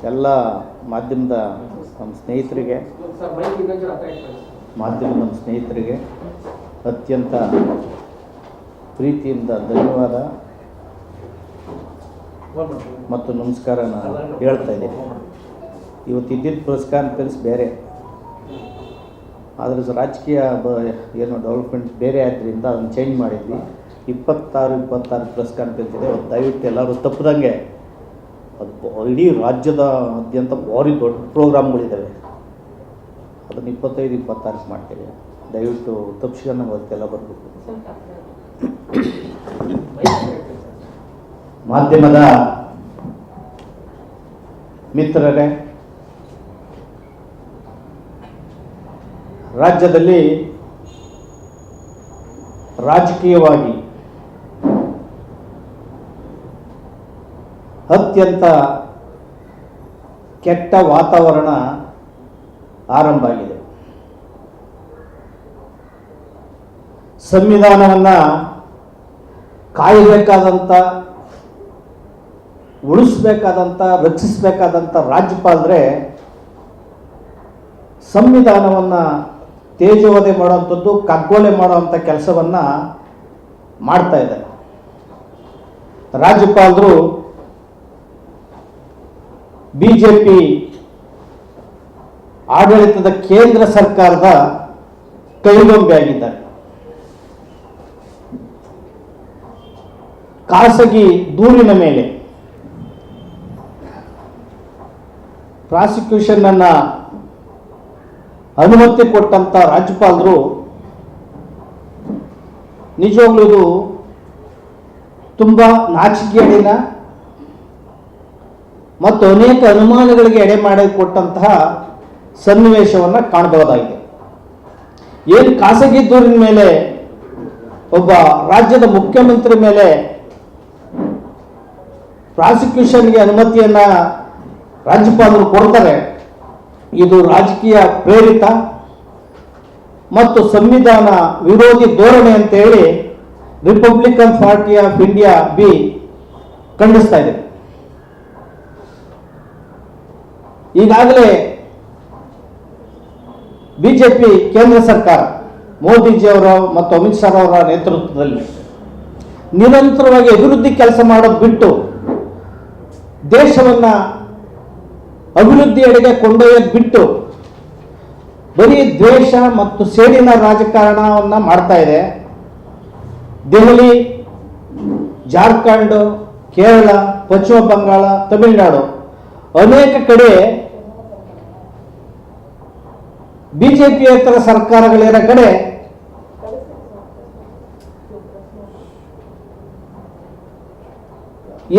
ಎಲ್ಲ ಮಾಧ್ಯಮದ ನಮ್ಮ ಸ್ನೇಹಿತರಿಗೆ ಅತ್ಯಂತ ಪ್ರೀತಿಯಿಂದ ಧನ್ಯವಾದ ಮತ್ತು ನಮಸ್ಕಾರ ನಾನು ಹೇಳ್ತಾ ಇದ್ದೀನಿ. ಇವತ್ತು ಇದ್ದಿದ್ದ ಪ್ರೆಸ್ ಕಾನ್ಫರೆನ್ಸ್ ಬೇರೆ, ಆದರೆ ರಾಜಕೀಯ ಏನು ಡೆವಲಪ್ಮೆಂಟ್ ಬೇರೆ ಆದ್ದರಿಂದ ಅದನ್ನು ಚೇಂಜ್ ಮಾಡಿದ್ವಿ. 26 ಪ್ರೆಸ್ ಕಾನ್ಫರೆನ್ಸ್ ಇದೆ. ದಯವಿಟ್ಟು ಎಲ್ಲರೂ ತಪ್ಪದಂಗೆ, ಅದು ಇಡೀ ರಾಜ್ಯದಾದ್ಯಂತ ಭಾರಿ ದೊಡ್ಡ ಪ್ರೋಗ್ರಾಮ್ಗಳಿದ್ದಾವೆ, ಅದನ್ನು 25-26 ಮಾಡ್ತೀವಿ. ದಯವಿಟ್ಟು ತಪ್ಪಿಸ್ಕೊಂಡು ಅವತ್ತೆಲ್ಲ ಬರಬೇಕು. ಮಾಧ್ಯಮದ ಮಿತ್ರರೇ, ರಾಜ್ಯದಲ್ಲಿ ರಾಜಕೀಯವಾಗಿ ಅತ್ಯಂತ ಕೆಟ್ಟ ವಾತಾವರಣ ಆರಂಭ ಆಗಿದೆ. ಸಂವಿಧಾನವನ್ನು ಕಾಯಬೇಕಾದಂಥ, ಉಳಿಸಬೇಕಾದಂಥ, ರಕ್ಷಿಸಬೇಕಾದಂಥ ರಾಜ್ಯಪಾಲರೇ ಸಂವಿಧಾನವನ್ನು ತೇಜೋವಧೆ ಮಾಡುವಂಥದ್ದು, ಕಗ್ಗೊಲೆ ಮಾಡುವಂಥ ಕೆಲಸವನ್ನು ಮಾಡ್ತಾ ಇದ್ದಾರೆ. ರಾಜ್ಯಪಾಲರು ಬಿಜೆಪಿ ಆಡಳಿತದ ಕೇಂದ್ರ ಸರ್ಕಾರದ ಕೈಗೊಂಬೆ ಆಗಿದ್ದಾರೆ. ಖಾಸಗಿ ದೂರಿನ ಮೇಲೆ ಪ್ರಾಸಿಕ್ಯೂಷನ್ ಅನ್ನ ಅನುಮತಿ ಕೊಟ್ಟಂತ ರಾಜ್ಯಪಾಲರು ನಿಜವಾಗ್ಲೂ ಇದು ತುಂಬಾ ನಾಚಿಕೆಗೇಡಿನ ಮತ್ತು ಅನೇಕ ಅನುಮಾನಗಳಿಗೆ ಎಡೆ ಮಾಡಿಕೊಟ್ಟಂತಹ ಸನ್ನಿವೇಶವನ್ನು ಕಾಣಬಹುದಾಗಿದೆ. ಏನು ಖಾಸಗಿ ದೂರಿನ ಮೇಲೆ ಒಬ್ಬ ರಾಜ್ಯದ ಮುಖ್ಯಮಂತ್ರಿ ಮೇಲೆ ಪ್ರಾಸಿಕ್ಯೂಷನ್ಗೆ ಅನುಮತಿಯನ್ನ ರಾಜ್ಯಪಾಲರು ಕೊಡ್ತಾರೆ, ಇದು ರಾಜಕೀಯ ಪ್ರೇರಿತ ಮತ್ತು ಸಂವಿಧಾನ ವಿರೋಧಿ ಧೋರಣೆ ಅಂತ ಹೇಳಿ ರಿಪಬ್ಲಿಕನ್ ಪಾರ್ಟಿ ಆಫ್ ಇಂಡಿಯಾ ಖಂಡಿಸ್ತಾ ಇದೆ. ಈಗಾಗಲೇ ಬಿಜೆಪಿ ಕೇಂದ್ರ ಸರ್ಕಾರ ಮೋದಿಜಿಯವರ ಮತ್ತು ಅಮಿತ್ ಶಾ ಅವರ ನೇತೃತ್ವದಲ್ಲಿ ನಿರಂತರವಾಗಿ ಅಭಿವೃದ್ಧಿ ಕೆಲಸ ಮಾಡೋದು ಬಿಟ್ಟು ದೇಶವನ್ನ ಅಭಿವೃದ್ಧಿಯೆಡೆಗೆ ಕೊಂಡೊಯ್ಯೋದು ಬಿಟ್ಟು ಬರೀ ದ್ವೇಷ ಮತ್ತು ಸೇಡಿನ ರಾಜಕಾರಣವನ್ನ ಮಾಡ್ತಾ ಇದೆ. ದೆಹಲಿ, ಜಾರ್ಖಂಡ್, ಕೇರಳ, ಪಶ್ಚಿಮ ಬಂಗಾಳ, ತಮಿಳುನಾಡು ಅನೇಕ ಕಡೆ ಬಿಜೆಪಿಯೇತರ ಸರ್ಕಾರಗಳಿರೋ ಕಡೆ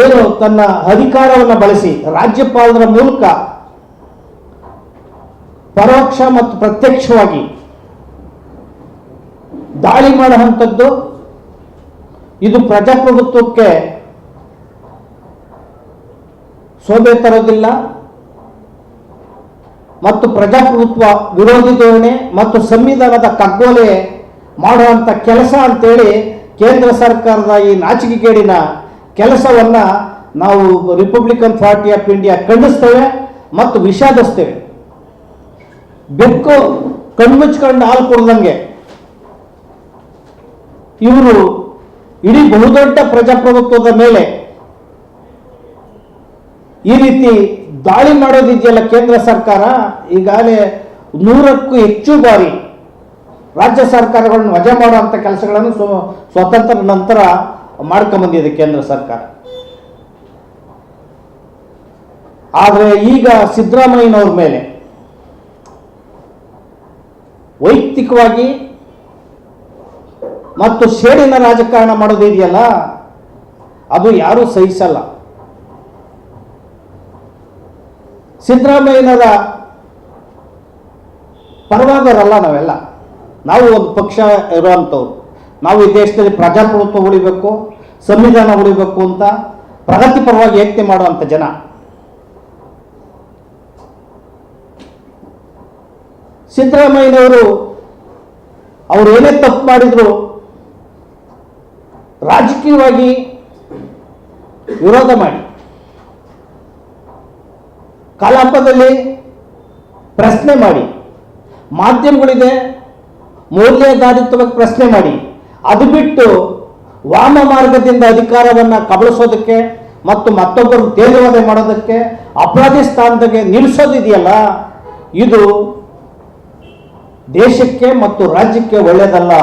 ಏನು ತನ್ನ ಅಧಿಕಾರವನ್ನು ಬಳಸಿ ರಾಜ್ಯಪಾಲರ ಮೂಲಕ ಪರೋಕ್ಷ ಮತ್ತು ಪ್ರತ್ಯಕ್ಷವಾಗಿ ದಾಳಿ ಮಾಡುವಂಥದ್ದು, ಇದು ಪ್ರಜಾಪ್ರಭುತ್ವಕ್ಕೆ ಶೋಭೆ ತರೋದಿಲ್ಲ ಮತ್ತು ಪ್ರಜಾಪ್ರಭುತ್ವ ವಿರೋಧಿ ಧೋರಣೆ ಮತ್ತು ಸಂವಿಧಾನದ ಕಗ್ಗೊಲೆ ಮಾಡುವಂಥ ಕೆಲಸ ಅಂತೇಳಿ ಕೇಂದ್ರ ಸರ್ಕಾರದ ಈ ನಾಚಿಕೆಗೇಡಿನ ಕೆಲಸವನ್ನ ನಾವು ರಿಪಬ್ಲಿಕನ್ ಪಾರ್ಟಿ ಆಫ್ ಇಂಡಿಯಾ ಖಂಡಿಸ್ತೇವೆ ಮತ್ತು ವಿಷಾದಿಸ್ತೇವೆ. ಬೆಕ್ಕು ಕಣ್ಮುಚ್ಕೊಂಡು ಹಾಲು ಕೊಡ್ದಂಗೆ ಇವರು ಇಡೀ ಬಹುದೊಡ್ಡ ಪ್ರಜಾಪ್ರಭುತ್ವದ ಮೇಲೆ ಈ ರೀತಿ ದಾಳಿ ಮಾಡೋದಿದೆಯಲ್ಲ ಕೇಂದ್ರ ಸರ್ಕಾರ. ಈಗಾಗಲೇ 100ಕ್ಕೂ ಹೆಚ್ಚು ಬಾರಿ ರಾಜ್ಯ ಸರ್ಕಾರಗಳನ್ನು ವಜಾ ಮಾಡುವಂಥ ಕೆಲಸಗಳನ್ನು ಸ್ವತಂತ್ರ ನಂತರ ಮಾಡ್ಕೊಂಬಂದಿದೆ ಕೇಂದ್ರ ಸರ್ಕಾರ. ಆದರೆ ಈಗ ಸಿದ್ದರಾಮಯ್ಯನವ್ರ ಮೇಲೆ ವೈಯಕ್ತಿಕವಾಗಿ ಮತ್ತು ಸೇಡಿನ ರಾಜಕಾರಣ ಮಾಡೋದಿದೆಯಲ್ಲ, ಅದು ಯಾರೂ ಸಹಿಸಲ್ಲ. ಸಿದ್ದರಾಮಯ್ಯನವರ ಪರವಾದವರಲ್ಲ ನಾವೆಲ್ಲ. ನಾವು ಒಂದು ಪಕ್ಷ ಇರುವಂಥವ್ರು. ನಾವು ಈ ದೇಶದಲ್ಲಿ ಪ್ರಜಾಪ್ರಭುತ್ವ ಉಳಿಬೇಕು, ಸಂವಿಧಾನ ಉಳಿಬೇಕು ಅಂತ ಪ್ರಗತಿ ಪರವಾಗಿ ಯೋಚನೆ ಮಾಡುವಂಥ ಜನ. ಸಿದ್ದರಾಮಯ್ಯನವರು ಅವರು ಏನೇ ತಪ್ಪು ಮಾಡಿದ್ರು ರಾಜಕೀಯವಾಗಿ ವಿರೋಧ ಮಾಡಿ ಕಲಾಪದಲ್ಲಿ ಪ್ರಶ್ನೆ ಮಾಡಿ, ಮಾಧ್ಯಮಗಳಿದೆ ಮೌಲ್ಯಾಧಾರಿತವಾಗಿ ಪ್ರಶ್ನೆ ಮಾಡಿ. ಅದು ಬಿಟ್ಟು ವಾಮ ಮಾರ್ಗದಿಂದ ಅಧಿಕಾರವನ್ನು ಕಬಳಿಸೋದಕ್ಕೆ ಮತ್ತು ಮತ್ತೊಬ್ಬರು ತೇಜವಾದ ಮಾಡೋದಕ್ಕೆ ಅಪರಾಧಿ ಸ್ಥಾನದಾಗೆ ನಿಲ್ಲಿಸೋದಿದೆಯಲ್ಲ, ಇದು ದೇಶಕ್ಕೆ ಮತ್ತು ರಾಜ್ಯಕ್ಕೆ ಒಳ್ಳೆಯದಲ್ಲ.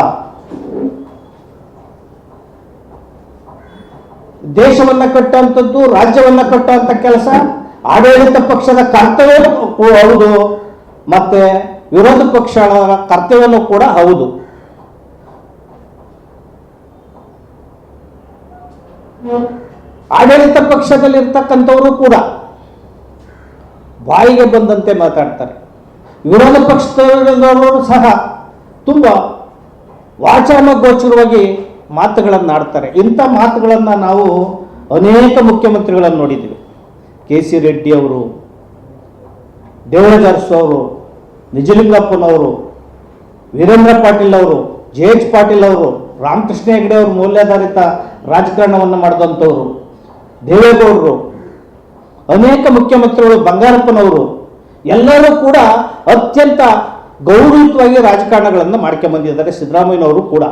ದೇಶವನ್ನ ಕಟ್ಟುವಂಥದ್ದು, ರಾಜ್ಯವನ್ನ ಕಟ್ಟುವಂಥ ಕೆಲಸ ಆಡಳಿತ ಪಕ್ಷದ ಕರ್ತವ್ಯವೂ ಹೌದು, ಮತ್ತೆ ವಿರೋಧ ಪಕ್ಷಗಳ ಕರ್ತವ್ಯವೂ ಕೂಡ ಹೌದು. ಆಡಳಿತ ಪಕ್ಷದಲ್ಲಿರ್ತಕ್ಕಂಥವರು ಕೂಡ ಬಾಯಿಗೆ ಬಂದಂತೆ ಮಾತಾಡ್ತಾರೆ. ವಿರೋಧ ಪಕ್ಷದವರು ಸಹ ತುಂಬ ವಾಚಾಮಗೋಚರವಾಗಿ ಮಾತುಗಳನ್ನು ಆಡ್ತಾರೆ. ಇಂಥ ಮಾತುಗಳನ್ನು ನಾವು ಅನೇಕ ಮುಖ್ಯಮಂತ್ರಿಗಳನ್ನು ನೋಡಿದ್ದೀವಿ. ಕೆ.ಸಿ. ರೆಡ್ಡಿ ಅವರು, ದೇವರಾಜ ಅರಸು ಅವರು, ನಿಜಲಿಂಗಪ್ಪನವರು, ವೀರೇಂದ್ರ ಪಾಟೀಲ್ ಅವರು, ಜೆ.ಎಚ್. ಪಾಟೀಲ್ ಅವರು, ರಾಮಕೃಷ್ಣ ಹೆಗಡೆ ಅವರು ಮೌಲ್ಯಾಧಾರಿತ ರಾಜಕಾರಣವನ್ನು ಮಾಡಿದಂಥವರು, ದೇವೇಗೌಡರು, ಅನೇಕ ಮುಖ್ಯಮಂತ್ರಿಗಳು, ಬಂಗಾರಪ್ಪನವರು ಎಲ್ಲರೂ ಕೂಡ ಅತ್ಯಂತ ಗೌರವಯುತವಾಗಿ ರಾಜಕಾರಣಗಳನ್ನು ಮಾಡ್ಕೊಂಡ್ಬಂದಿದ್ದಾರೆ. ಸಿದ್ದರಾಮಯ್ಯನವರು ಕೂಡ.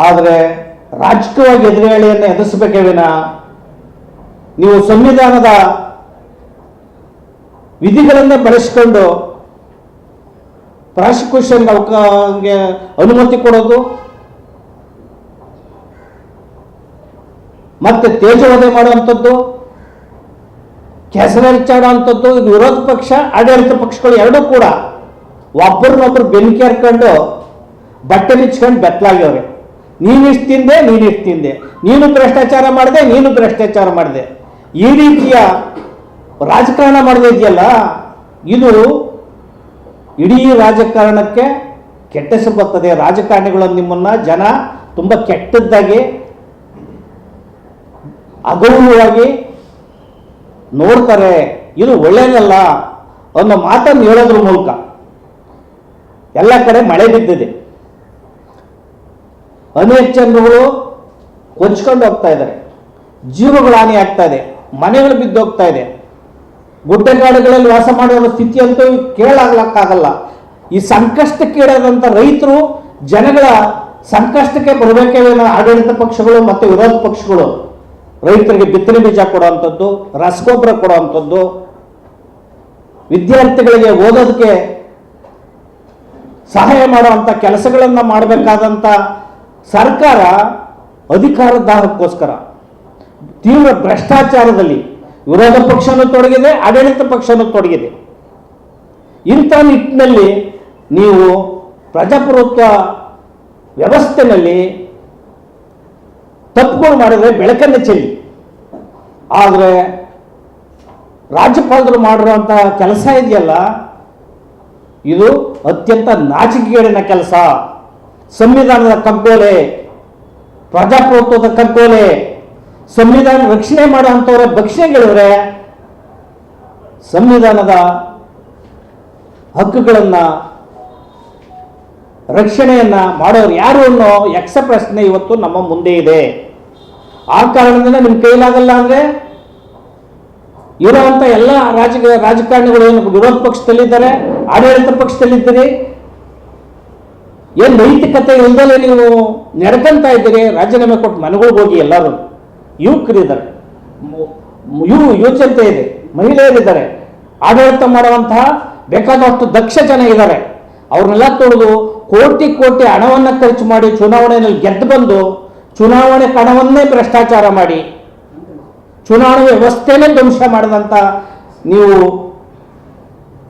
ಆದರೆ ರಾಜಕೀಯವಾಗಿ ಎದುರಾಳಿಯನ್ನು ಎದುರಿಸಬೇಕೇ ವಿನ ನೀವು ಸಂವಿಧಾನದ ವಿಧಿಗಳನ್ನೇ ಬಳಸಿಕೊಂಡು ಪ್ರಾಸಿಕ್ಯೂಷನ್ಗೆ ಅನುಮತಿ ಕೊಡೋದು, ಮತ್ತೆ ತೇಜೋವಧೆ ಮಾಡುವಂಥದ್ದು, ಕೆಸರೆಚ್ಚಾಡುವಂಥದ್ದು, ಇದು ವಿರೋಧ ಪಕ್ಷ ಆಡಳಿತ ಪಕ್ಷಗಳು ಎರಡೂ ಕೂಡ ಒಬ್ಬರನ್ನೊಬ್ಬರು ಬೆನ್ಕಿ ಹರ್ಕೊಂಡು ಬಟ್ಟೆ ನಿಚ್ಕೊಂಡು ಬೆತ್ತಲಾಗ್ಯವ್ರೆ. ನೀನಿಷ್ಟು ತಿಂದೆ, ನೀನಿಷ್ಟು ತಿಂದೆ, ನೀನು ಭ್ರಷ್ಟಾಚಾರ ಮಾಡಿದೆ, ನೀನು ಭ್ರಷ್ಟಾಚಾರ ಮಾಡಿದೆ, ಈ ರೀತಿಯ ರಾಜಕಾರಣ ಮಾಡಿದೆಯಲ್ಲ, ಇದು ಇಡೀ ರಾಜಕಾರಣಕ್ಕೆ ಕೆಟ್ಟ ಹೆಸರು ಬರ್ತದೆ. ರಾಜಕಾರಣಿಗಳನ್ನು ನಿಮ್ಮನ್ನ ಜನ ತುಂಬ ಕೆಟ್ಟದ್ದಾಗಿ ಅಗೌರವವಾಗಿ ನೋಡ್ತಾರೆ. ಇದು ಒಳ್ಳೆಯದಲ್ಲ ಅನ್ನೋ ಮಾತನ್ನು ಹೇಳೋದ್ರ ಮೂಲಕ ಎಲ್ಲ ಕಡೆ ಮಳೆ ಬಿದ್ದಿದೆ. ಅನೇಕ ಜನರುಗಳು ಕೊಚ್ಕೊಂಡು ಹೋಗ್ತಾ ಇದ್ದಾರೆ, ಜೀವಗಳ ಹಾನಿ ಆಗ್ತಾ ಇದೆ, ಮನೆಗಳು ಬಿದ್ದು ಹೋಗ್ತಾ ಇದೆ. ಗುಡ್ಡಗಾಡುಗಳಲ್ಲಿ ವಾಸ ಮಾಡುವ ಸ್ಥಿತಿ ಅಂತೂ ಕೇಳಾಗ್ಲಕ್ಕಾಗಲ್ಲ. ಈ ಸಂಕಷ್ಟಕ್ಕೀಡಾದಂಥ ರೈತರು ಜನಗಳ ಸಂಕಷ್ಟಕ್ಕೆ ಬರಬೇಕೇ ಆಡಳಿತ ಪಕ್ಷಗಳು ಮತ್ತು ವಿರೋಧ ಪಕ್ಷಗಳು ರೈತರಿಗೆ ಬಿತ್ತನೆ ಬೀಜ ಕೊಡುವಂಥದ್ದು, ರಸಗೊಬ್ಬರ ಕೊಡುವಂಥದ್ದು, ವಿದ್ಯಾರ್ಥಿಗಳಿಗೆ ಓದೋದಕ್ಕೆ ಸಹಾಯ ಮಾಡುವಂಥ ಕೆಲಸಗಳನ್ನು ಮಾಡಬೇಕಾದಂಥ ಸರ್ಕಾರ ಅಧಿಕಾರದ ದಾಹಕ್ಕೋಸ್ಕರ ತೀವ್ರ ಭ್ರಷ್ಟಾಚಾರದಲ್ಲಿ ವಿರೋಧ ಪಕ್ಷನೂ ತೊಡಗಿದೆ, ಆಡಳಿತ ಪಕ್ಷನೂ ತೊಡಗಿದೆ. ಇಂಥ ನಿಟ್ಟಿನಲ್ಲಿ ನೀವು ಪ್ರಜಾಪ್ರಭುತ್ವ ವ್ಯವಸ್ಥೆಯಲ್ಲಿ ತಪ್ಪುಗಳು ಮಾಡಿದ್ರೆ ಬೆಳಕನ್ನು ಚೆಲ್ಲಿ. ಆದರೆ ರಾಜ್ಯಪಾಲರು ಮಾಡಿರುವಂಥ ಕೆಲಸ ಇದೆಯಲ್ಲ, ಇದು ಅತ್ಯಂತ ನಾಚಿಕೆಗೇಡಿನ ಕೆಲಸ. ಸಂವಿಧಾನದ ಕಗ್ಗೋಲೆ, ಪ್ರಜಾಪ್ರಭುತ್ವದ ಕಗ್ಗೋಲೆ, ಸಂವಿಧಾನ ರಕ್ಷಣೆ ಮಾಡುವಂಥವ್ರ ಭಕ್ಷಣೆಗಳಿದ್ರೆ ಸಂವಿಧಾನದ ಹಕ್ಕುಗಳನ್ನು ರಕ್ಷಣೆಯನ್ನ ಮಾಡೋರು ಯಾರು ಅನ್ನೋ ಯಕ್ಷ ಪ್ರಶ್ನೆ ಇವತ್ತು ನಮ್ಮ ಮುಂದೆ ಇದೆ. ಆ ಕಾರಣದಿಂದ ನಿಮ್ಮ ಕೈಲಾಗಲ್ಲ ಅಂದ್ರೆ ಇರುವಂತ ಎಲ್ಲ ರಾಜಕಾರಣಿಗಳು ಏನು ವಿರೋಧ ಪಕ್ಷದಲ್ಲಿದ್ದಾರೆ, ಆಡಳಿತ ಪಕ್ಷದಲ್ಲಿದ್ದೀರಿ, ಏನು ನೈತಿಕತೆ ಇಲ್ದಲೇ ನೀವು ನೆಡ್ಕೊಂತ ಇದ್ದೀರಿ. ರಾಜೀನಾಮೆ ಕೊಟ್ಟು ಮನೆಗಳಿಗೆ ಹೋಗಿ. ಎಲ್ಲರೂ ಯುವಕರಿದ್ದಾರೆ, ಯುವಜನತೆ ಇದೆ, ಮಹಿಳೆಯರಿದ್ದಾರೆ, ಆಡಳಿತ ಮಾಡುವಂತಹ ಬೇಕಾದಷ್ಟು ದಕ್ಷ ಜನ ಇದ್ದಾರೆ. ಅವ್ರನ್ನೆಲ್ಲ ತೊಳೆದು ಕೋಟಿ ಕೋಟಿ ಹಣವನ್ನು ಖರ್ಚು ಮಾಡಿ ಚುನಾವಣೆಯಲ್ಲಿ ಗೆದ್ದು ಬಂದು ಚುನಾವಣೆ ಹಣವನ್ನೇ ಭ್ರಷ್ಟಾಚಾರ ಮಾಡಿ ಚುನಾವಣೆ ವ್ಯವಸ್ಥೆನೇ ಧ್ವಂಸ ಮಾಡಿದಂಥ ನೀವು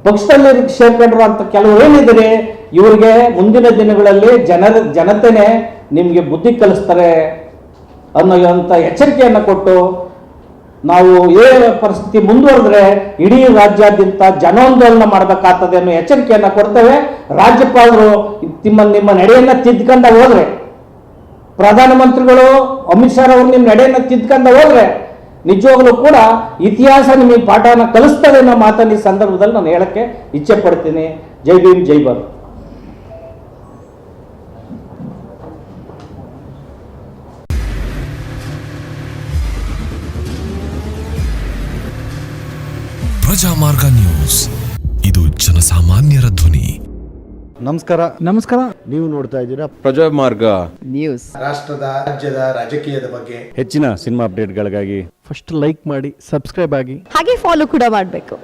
ಪಕ್ಷದಲ್ಲಿ ಸೇರ್ಕೊಂಡಿರುವಂಥ ಕೆಲವರು ಏನಿದ್ದಾರೆ, ಇವರಿಗೆ ಮುಂದಿನ ದಿನಗಳಲ್ಲಿ ಜನತೆನೇ ನಿಮಗೆ ಬುದ್ಧಿ ಕಲಿಸ್ತಾರೆ ಅನ್ನೋಂಥ ಎಚ್ಚರಿಕೆಯನ್ನು ಕೊಟ್ಟು, ನಾವು ಇದೇ ಪರಿಸ್ಥಿತಿ ಮುಂದುವರೆದ್ರೆ ಇಡೀ ರಾಜ್ಯಾದ್ಯಂತ ಜನಾಂದೋಲನ ಮಾಡಬೇಕಾಗ್ತದೆ ಅನ್ನೋ ಎಚ್ಚರಿಕೆಯನ್ನು ಕೊಡ್ತೇವೆ. ರಾಜ್ಯಪಾಲರು ನಿಮ್ಮ ನಡೆಯನ್ನು ತಿದ್ದುಕೊಂಡ ಹೋದ್ರೆ, ಪ್ರಧಾನಮಂತ್ರಿಗಳು ಅಮಿತ್ ಶಾ ಅವರು ನಿಮ್ಮ ನಡೆಯನ್ನು ತಿದ್ದುಕೊಂಡ ಹೋದ್ರೆ ನಿಜವಾಗ್ಲೂ ಕೂಡ ಇತಿಹಾಸ ನಿಮಗೆ ಪಾಠನ ಕಲಿಸ್ತದೆ ಅನ್ನೋ ಮಾತನ್ನು ಈ ಸಂದರ್ಭದಲ್ಲಿ ನಾನು ಹೇಳಕ್ಕೆ ಇಚ್ಛೆ ಪಡ್ತೀನಿ. ಜೈ ಭೀಮ್, ಜೈ ಭಾರತ್. ಪ್ರಜಾಮಾರ್ಗ ನ್ಯೂಸ್, ಇದು ಜನಸಾಮಾನ್ಯರ ಧ್ವನಿ. ನಮಸ್ಕಾರ. ನೀವು ನೋಡ್ತಾ ಇದ್ದೀರಾ ಪ್ರಜಾಮಾರ್ಗ ನ್ಯೂಸ್. ರಾಷ್ಟ್ರದ ರಾಜ್ಯದ ರಾಜಕೀಯದ ಬಗ್ಗೆ ಹೆಚ್ಚಿನ ಸಿನಿಮಾ ಅಪ್ಡೇಟ್ಗಳಿಗಾಗಿ ಫಸ್ಟ್ ಲೈಕ್ ಮಾಡಿ, ಸಬ್ಸ್ಕ್ರೈಬ್ ಆಗಿ, ಹಾಗೆ ಫಾಲೋ ಕೂಡ ಮಾಡಬೇಕು.